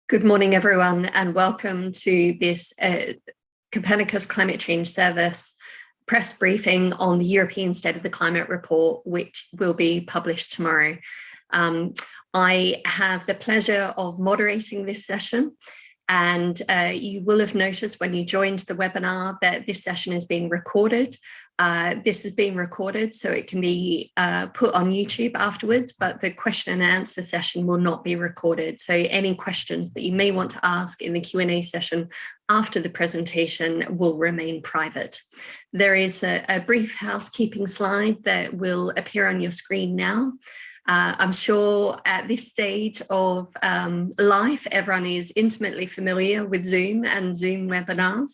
Good morning, everyone, and welcome to this Copernicus Climate Change Service press briefing on the European State of the Climate Report, which will be published tomorrow. I have the pleasure of moderating this session, and you will have noticed when you joined the webinar that this session is being recorded. This is being recorded so it can be put on YouTube afterwards, but the question and answer session will not be recorded. So any questions that you may want to ask in the Q&A session after the presentation will remain private. There is a brief housekeeping slide that will appear on your screen now. I'm sure at this stage of life, everyone is intimately familiar with Zoom and Zoom webinars.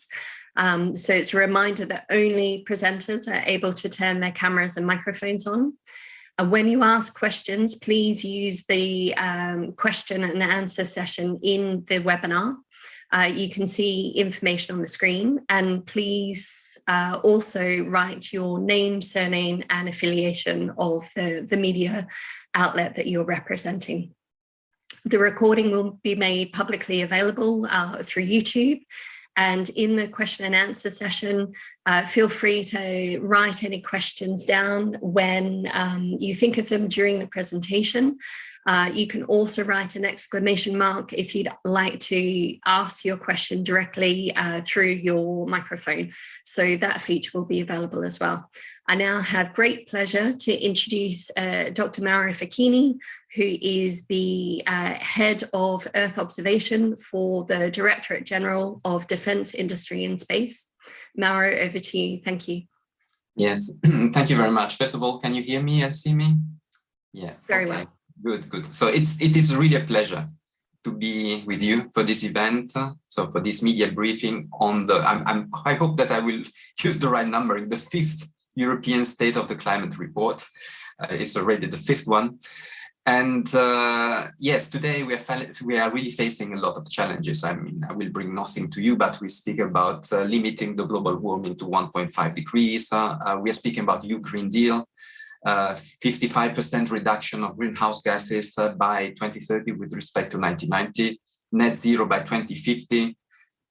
So it's a reminder that only presenters are able to turn their cameras and microphones on. When you ask questions, please use the question and answer session in the webinar. You can see information on the screen, and please also write your name, surname, and affiliation of the media outlet that you're representing. The recording will be made publicly available through YouTube. And in the question and answer session, feel free to write any questions down when you think of them during the presentation. You can also write an exclamation mark if you'd like to ask your question directly through your microphone. So that feature will be available as well. I now have great pleasure to introduce Dr. Mauro Facchini, who is the head of Earth observation for the Directorate General of Defense, Industry and Space. Mauro, over to you. Thank you. Yes, thank you very much. First of all, can you hear me and see me? Yeah. Very well. Good, good. So it is really a pleasure to be with you for this event. So for this media briefing on the, I hope that I will use the right number, the 5th European State of the Climate Report. It's already the 5th one. And yes, today we are really facing a lot of challenges. I mean, I will bring nothing to you, but we speak about limiting the global warming to 1.5 degrees. We are speaking about EU Green Deal, 55% reduction of greenhouse gases by 2030 with respect to 1990, net zero by 2050,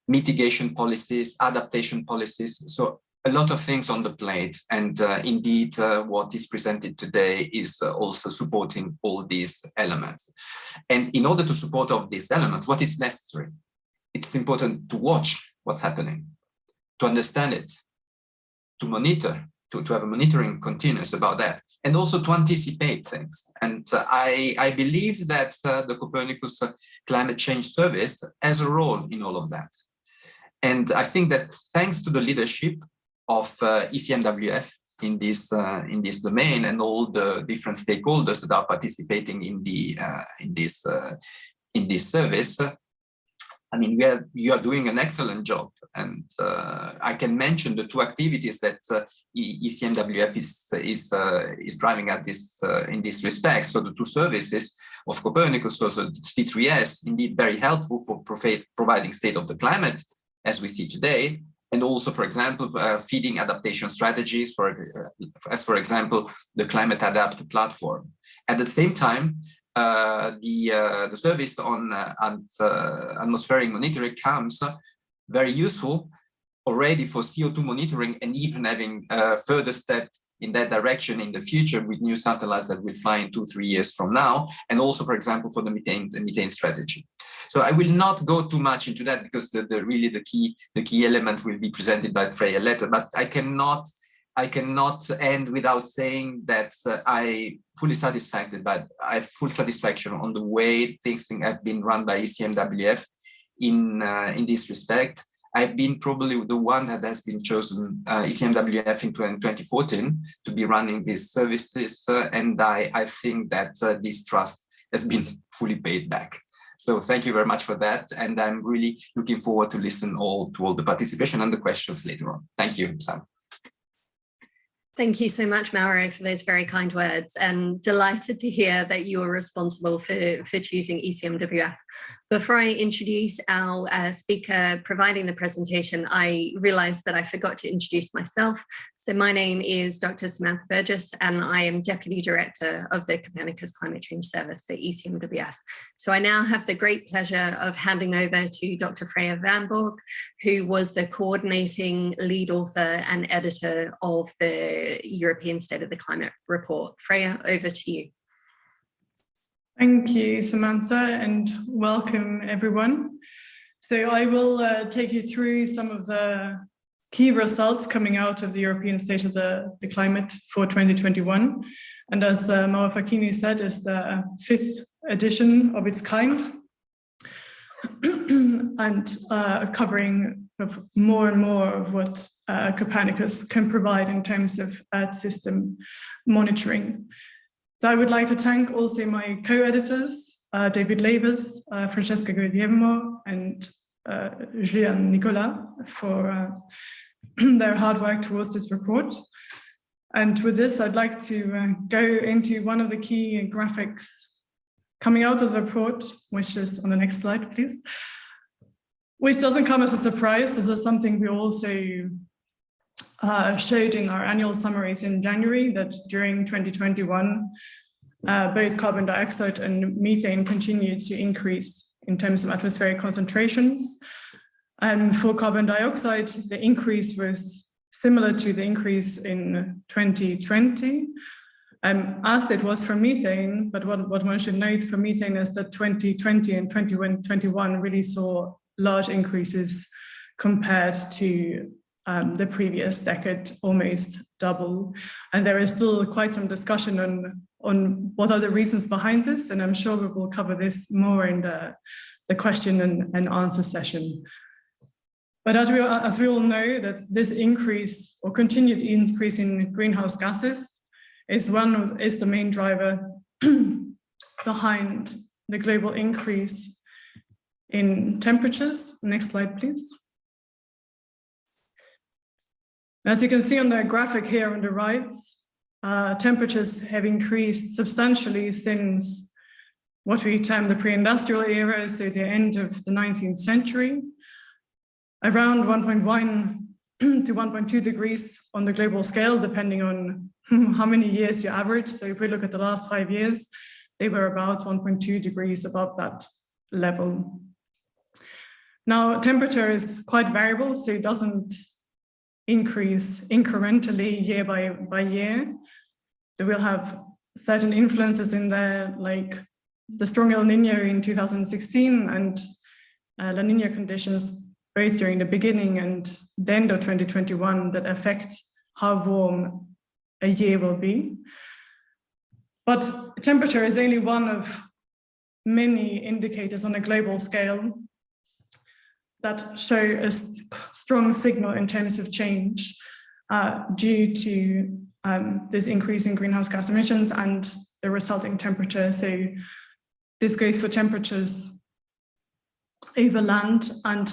mitigation policies, adaptation policies. So a lot of things on the plate, and indeed what is presented today is also supporting all these elements. And in order to support all these elements, what is necessary? It's important to watch what's happening, to understand it, to monitor, to have a monitoring continuous about that, and also to anticipate things. And I believe that the Copernicus Climate Change Service has a role in all of that. And I think that thanks to the leadership of ECMWF in this domain and all the different stakeholders that are participating in this service, I mean, you are doing an excellent job, and I can mention the 2 activities that ECMWF is driving at this in this respect. So the 2 services of Copernicus, also C3S, indeed very helpful for providing state of the climate as we see today, and also, for example, feeding adaptation strategies, as for example, the Climate Adapt platform. At the same time, the service on atmospheric monitoring comes very useful already for CO2 monitoring, and even having further steps in that direction in the future with new satellites that will fly in 2-3 years from now, and also, for example, for the methane strategy. So I will not go too much into that because really the key elements will be presented by Freja later. But I cannot end without saying that I fully satisfied, but I have full satisfaction on the way things have been run by ECMWF in this respect. I've been probably the one that has been chosen ECMWF in 2014 to be running these services, and I think that this trust has been fully paid back. So thank you very much for that, and I'm really looking forward to listen to all the participation and the questions later on. Thank you, Sam. Thank you so much, Mauro, for those very kind words, and delighted to hear that you are responsible for choosing ECMWF. Before I introduce our speaker providing the presentation, I realized that I forgot to introduce myself. So my name is Dr. Samantha Burgess, and I am Deputy Director of the Copernicus Climate Change Service at ECMWF. So I now have the great pleasure of handing over to Dr. Freja Vamborg, who was the coordinating lead author and editor of the European State of the Climate report. Freja, over to you. Thank you, Samantha, and welcome everyone. So I will take you through some of the key results coming out of the European State of the Climate for 2021. And as Mauro Facchini said, is the 5th edition of its kind, and covering more and more of what Copernicus can provide in terms of Earth system monitoring. So I would like to thank also my co-editors, David Lavers, Francesca Guglielmo, and Julian Nicolas for their hard work towards this report. And with this, I'd like to go into one of the key graphics coming out of the report, which is on the next slide, please, which doesn't come as a surprise. This is something we also showed in our annual summaries in January, that during 2021, both carbon dioxide and methane continued to increase in terms of atmospheric concentrations. And for carbon dioxide, the increase was similar to the increase in 2020, as it was for methane. But what one should note for methane is that 2020 and 2021 really saw large increases compared to the previous decade, almost double. And there is still quite some discussion on what are the reasons behind this, and I'm sure we will cover this more in the question and answer session. But as we all know, that this increase or continued increase in greenhouse gases is the main driver behind the global increase in temperatures. Next slide, please. As you can see on the graphic here on the right, temperatures have increased substantially since what we term the pre-industrial era, so the end of the 19th century, around 1.1 to 1.2 degrees on the global scale, depending on how many years you average. So if we look at the last 5 years, they were about 1.2 degrees above that level. Now, temperature is quite variable, so it doesn't increase incrementally year by year. There will have certain influences in there, like the strong El Niño in 2016 and La Niña conditions both during the beginning and the end of 2021 that affect how warm a year will be. But temperature is only one of many indicators on a global scale that show a strong signal in terms of change due to this increase in greenhouse gas emissions and the resulting temperature. So this goes for temperatures over land and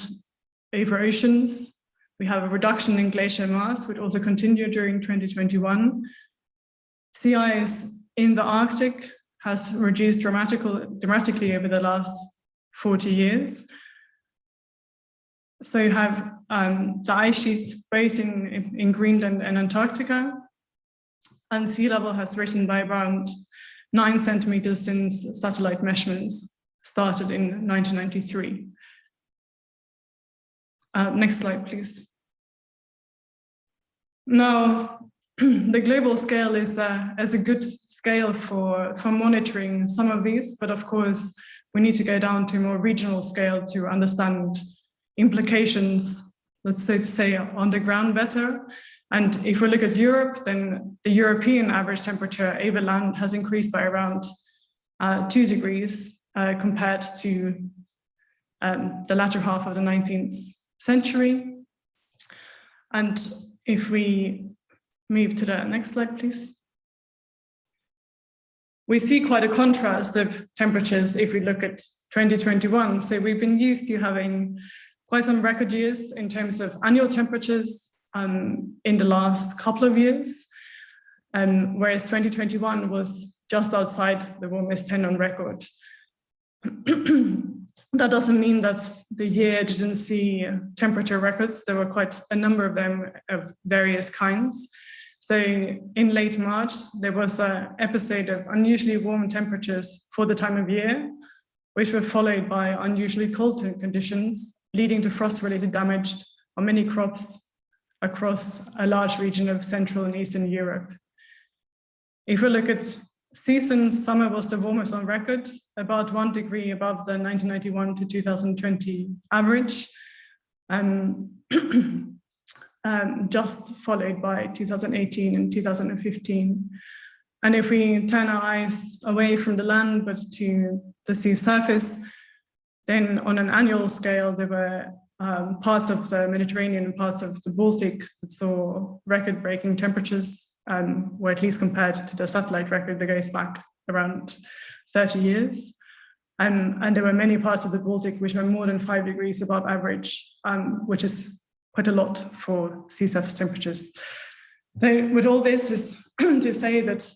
over oceans. We have a reduction in glacier mass, which also continued during 2021. Sea ice in the Arctic has reduced dramatically over the last 40 years. So you have the ice sheets both in Greenland and Antarctica, and sea level has risen by around 9 centimeters since satellite measurements started in 1993. Next slide, please. Now, the global scale is a good scale for monitoring some of these, but of course, we need to go down to a more regional scale to understand implications, let's say on the ground better. And if we look at Europe, then the European average temperature over land has increased by around 2 degrees compared to the latter half of the 19th century. And if we move to the next slide, please. We see quite a contrast of temperatures if we look at 2021. So we've been used to having quite some record years in terms of annual temperatures in the last couple of years, whereas 2021 was just outside the warmest 10 on record. That doesn't mean that the year didn't see temperature records. There were quite a number of them of various kinds. So in late March, there was an episode of unusually warm temperatures for the time of year, which were followed by unusually cold conditions, leading to frost-related damage on many crops across a large region of Central and Eastern Europe. If we look at seasons, summer was the warmest on record, about 1 degree above the 1991 to 2020 average, just followed by 2018 and 2015. And if we turn our eyes away from the land but to the sea surface, then on an annual scale, there were parts of the Mediterranean and parts of the Baltic that saw record-breaking temperatures, or at least compared to the satellite record that goes back around 30 years. And there were many parts of the Baltic which were more than 5 degrees above average, which is quite a lot for sea surface temperatures. So with all this is to say that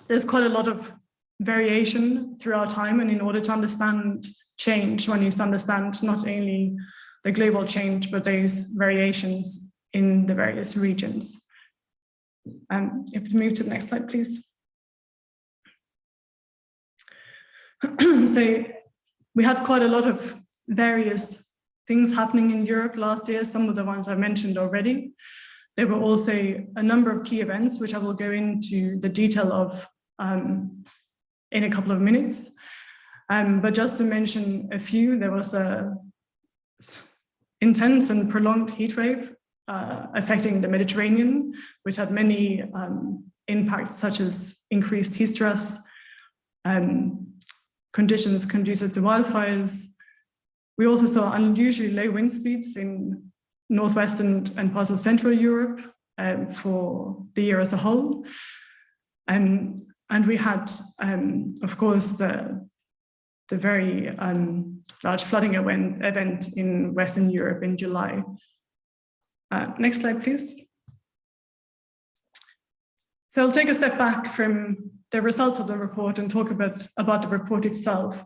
there's quite a lot of variation throughout time, and in order to understand change, one needs to understand not only the global change, but those variations in the various regions. If we move to the next slide, please. So we had quite a lot of various things happening in Europe last year, some of the ones I mentioned already. There were also a number of key events, which I will go into the detail of in a couple of minutes. But just to mention a few, there was a intense and prolonged heat wave affecting the Mediterranean, which had many impacts such as increased heat stress, conditions conducive to wildfires. We also saw unusually low wind speeds in northwestern and parts of Central Europe for the year as a whole. And we had, of course, the very large flooding event in Western Europe in July. Next slide, please. So I'll take a step back from the results of the report and talk about the report itself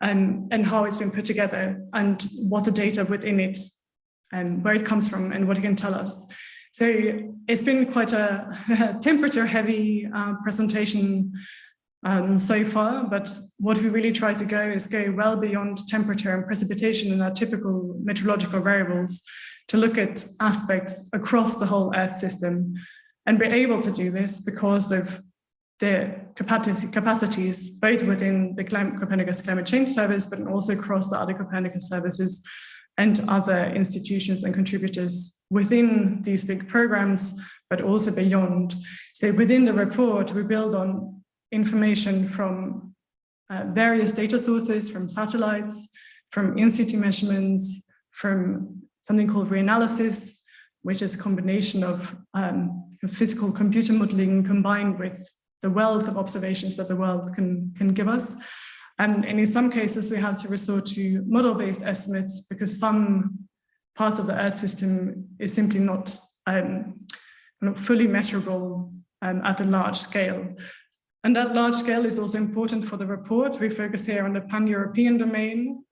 and how it's been put together and what the data within it and where it comes from and what it can tell us. So it's been quite a temperature-heavy presentation so far, but what we really try to go is go well beyond temperature and precipitation and our typical meteorological variables to look at aspects across the whole Earth system. And we're able to do this because of the capacities, both within the Copernicus Climate Change Service, but also across the other Copernicus services and other institutions and contributors within these big programs, but also beyond. So within the report, we build on information from various data sources, from satellites, from in-situ measurements, from something called reanalysis, which is a combination of physical computer modeling combined with the wealth of observations that the world can give us. And in some cases, we have to resort to model-based estimates because some parts of the Earth system is simply not fully measurable at a large scale. And that large scale is also important for the report. We focus here on the pan-European domain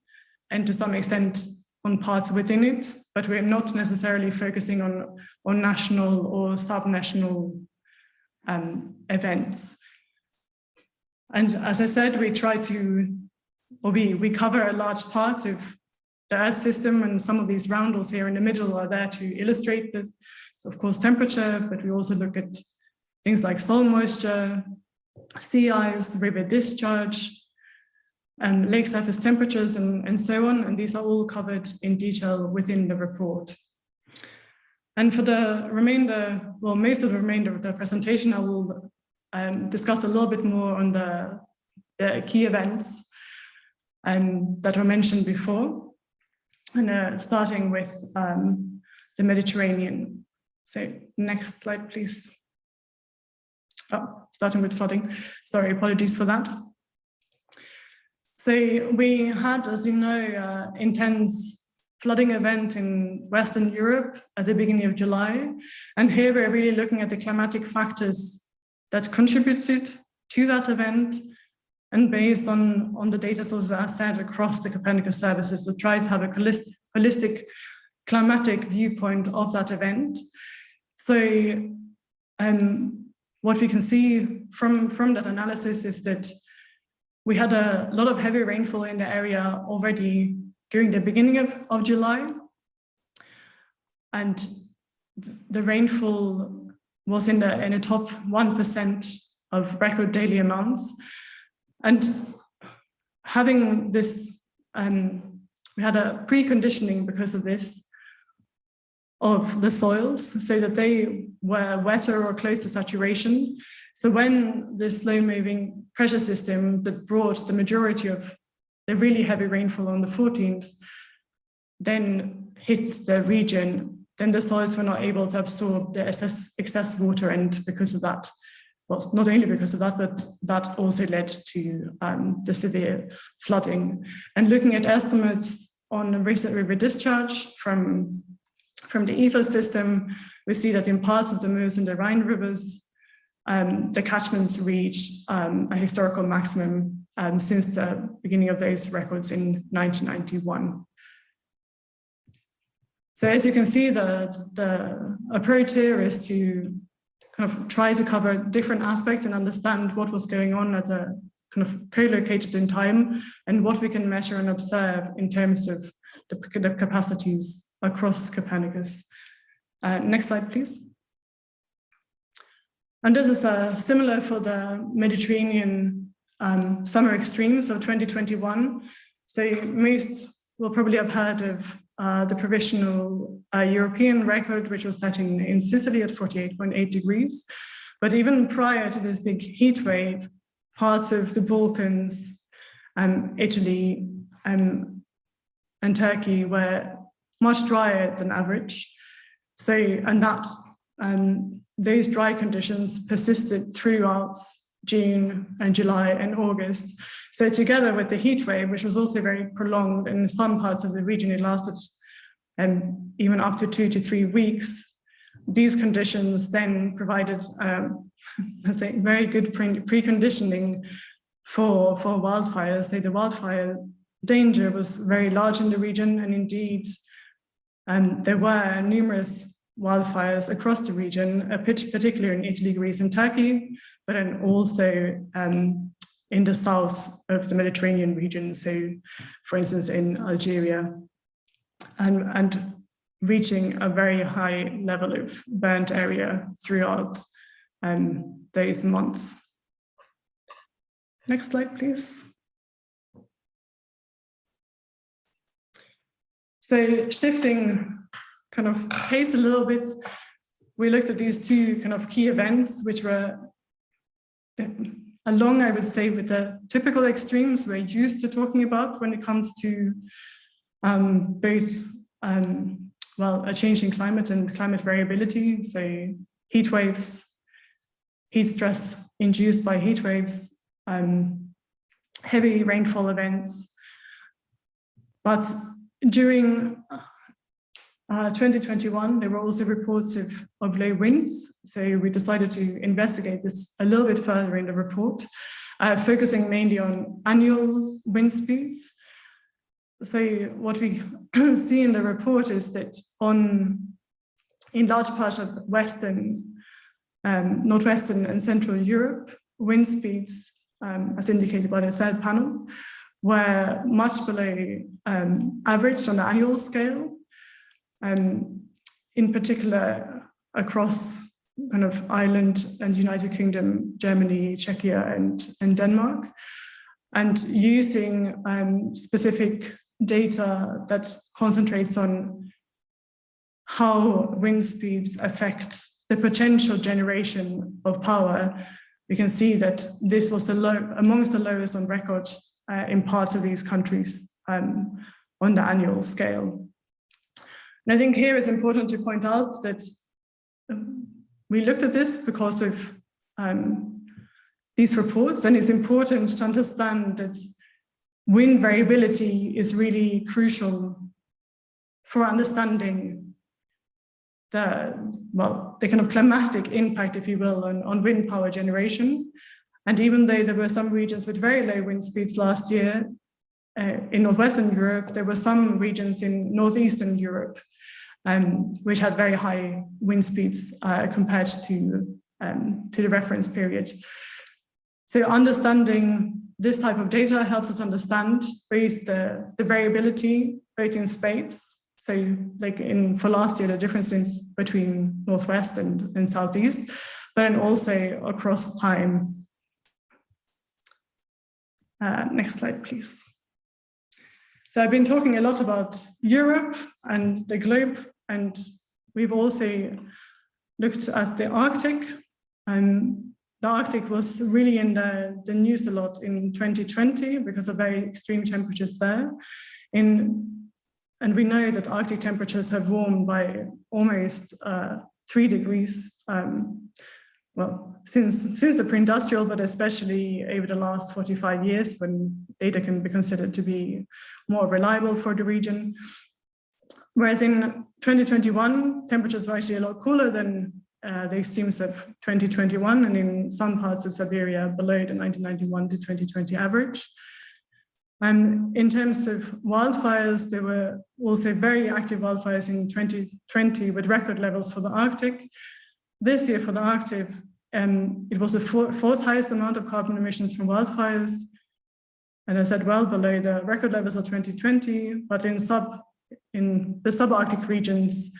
and to some extent on parts within it, but we're not necessarily focusing on national or sub-national events. And as I said, we try to, or we cover a large part of the Earth system, and some of these roundels here in the middle are there to illustrate this. So of course, temperature, but we also look at things like soil moisture, sea ice, river discharge, and lake surface temperatures, and so on. And these are all covered in detail within the report. And for the remainder, well, most of the remainder of the presentation, I will discuss a little bit more on the key events that were mentioned before, and starting with the Mediterranean. So next slide, please. Oh, starting with flooding. Sorry, apologies for that. So we had, as you know, intense flooding event in Western Europe at the beginning of July. And here we're really looking at the climatic factors that contributed to that event and based on the data sources that are set across the Copernicus services, to try to have a holistic climatic viewpoint of that event. So what we can see from that analysis is that we had a lot of heavy rainfall in the area already during the beginning of July. And the rainfall was in the top 1% of record daily amounts. And having this, we had a preconditioning because of this, of the soils, so that they were wetter or close to saturation. So when this low-moving pressure system that brought the majority of the really heavy rainfall on the 14th then hit the region, then the soils were not able to absorb the excess water, and because of that, well, not only because of that, but that also led to the severe flooding. And looking at estimates on recent river discharge from the EFIS system, we see that in parts of the Meuse and the Rhine rivers, the catchments reached a historical maximum since the beginning of those records in 1991. So as you can see, the approach here is to kind of try to cover different aspects and understand what was going on at a kind of co-located in time, and what we can measure and observe in terms of the capacities across Copernicus. Next slide, please. And this is similar for the Mediterranean summer extremes of 2021. So most will probably have heard of the provisional European record, which was set in Sicily at 48.8 degrees. But even prior to this big heat wave, parts of the Balkans, Italy, and Turkey were much drier than average. So, and that those dry conditions persisted throughout June and July and August. So together with the heat wave, which was also very prolonged, in some parts of the region it lasted even up to 2 to 3 weeks, these conditions then provided let's say very good preconditioning for wildfires. So the wildfire danger was very large in the region, and indeed there were numerous wildfires across the region, particularly in Italy, Greece, and Turkey, but then also in the south of the Mediterranean region. So, for instance, in Algeria, and reaching a very high level of burnt area throughout those months. Next slide, please. So, shifting kind of pace a little bit, we looked at these two kind of key events, which were along, I would say, with the typical extremes we're used to talking about when it comes to both well, a changing climate and climate variability. So heat waves, heat stress induced by heat waves, heavy rainfall events. But during 2021, there were also reports of low winds. So we decided to investigate this a little bit further in the report, focusing mainly on annual wind speeds. So what we see in the report is that in large part of Western, Northwestern and Central Europe, wind speeds, as indicated by the third panel, were much below average on the annual scale. In particular, across kind of Ireland and United Kingdom, Germany, Czechia, and Denmark, and using specific data that concentrates on how wind speeds affect the potential generation of power, we can see that this was amongst the lowest on record in parts of these countries on the annual scale. And I think here it's important to point out that we looked at this because of these reports, and it's important to understand that wind variability is really crucial for understanding the kind of climatic impact, if you will, on wind power generation. And even though there were some regions with very low wind speeds last year, in Northwestern Europe, there were some regions in Northeastern Europe which had very high wind speeds compared to the reference period. So understanding this type of data helps us understand both the variability, both in space. So like for last year, the differences between Northwest and Southeast, but then also across time. Next slide, please. So I've been talking a lot about Europe and the globe, and we've also looked at the Arctic. And the Arctic was really in the news a lot in 2020 because of very extreme temperatures there. And we know that Arctic temperatures have warmed by almost 3 degrees, well, since the pre-industrial, but especially over the last 45 years when data can be considered to be more reliable for the region. Whereas in 2021, temperatures were actually a lot cooler than the extremes of 2021, and in some parts of Siberia below the 1991 to 2020 average. And in terms of wildfires, there were also very active wildfires in 2020 with record levels for the Arctic. This year for the Arctic, it was the fourth highest amount of carbon emissions from wildfires. And I said, well below the record levels of 2020, but in the subarctic regions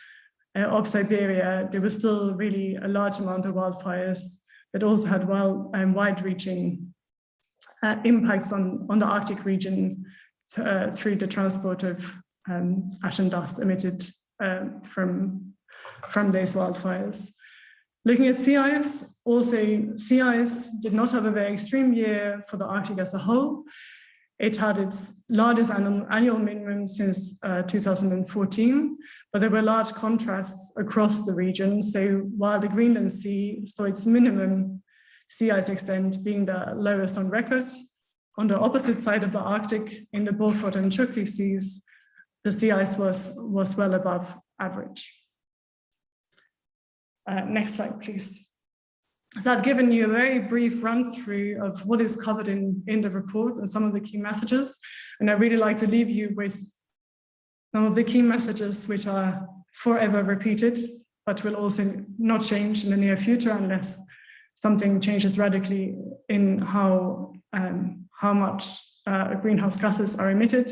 of Siberia, there was still really a large amount of wildfires that also had wide-reaching impacts on the Arctic region through the transport of ash and dust emitted from those wildfires. Looking at sea ice, also sea ice did not have a very extreme year for the Arctic as a whole. It had its largest annual minimum since 2014, but there were large contrasts across the region. So while the Greenland Sea saw its minimum sea ice extent being the lowest on record, on the opposite side of the Arctic, in the Beaufort and Chukchi seas, the sea ice was well above average. Next slide, please. So I've given you a very brief run through of what is covered in the report and some of the key messages. And I'd really like to leave you with some of the key messages which are forever repeated, but will also not change in the near future unless something changes radically in how much greenhouse gases are emitted.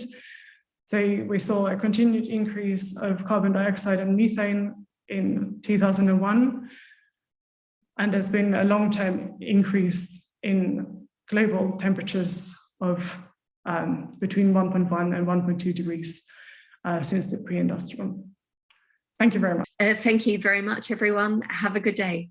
So we saw a continued increase of carbon dioxide and methane in 2001. And there's been a long-term increase in global temperatures of between 1.1 and 1.2 degrees since the pre-industrial. Thank you very much. Thank you very much, everyone. Have a good day.